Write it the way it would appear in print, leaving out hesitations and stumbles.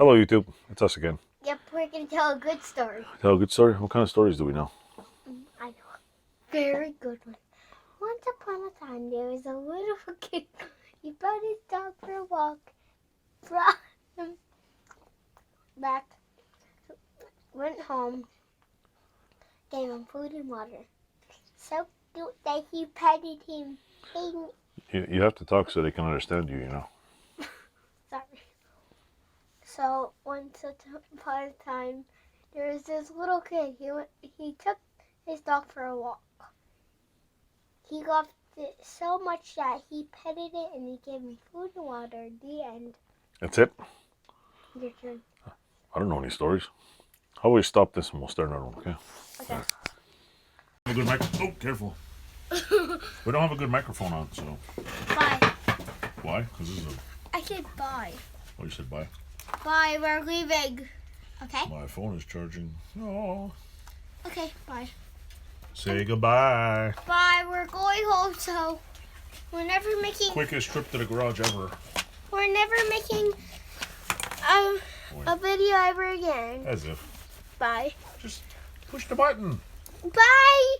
Hello, YouTube. It's us again. Yep, we're going to tell a good story. Tell a good story? What kind of stories do we know? I know. Very good one. Once upon a time, there was a little kid. He brought his dog for a walk. Brought him back. Went home. Gave him food and water. So cute that he petted him. You have to talk so they can understand you, you know. Sorry. So once upon a time, there was this little kid. He took his dog for a walk. He loved it so much that he petted it and he gave him food and water. The end. That's it? Your turn. I don't know any stories. How about we stop this and we'll start another one, okay? Okay. Right. A good oh, careful. We don't have a good microphone on, so. Bye. Why? Because this is a... I said bye. Oh, you said bye? Bye, we're leaving. Okay? My phone is charging. Oh. Okay, bye. Say goodbye. Bye, we're going home, so we're never making... Quickest trip to the garage ever. We're never making a video ever again. As if. Bye. Just push the button. Bye!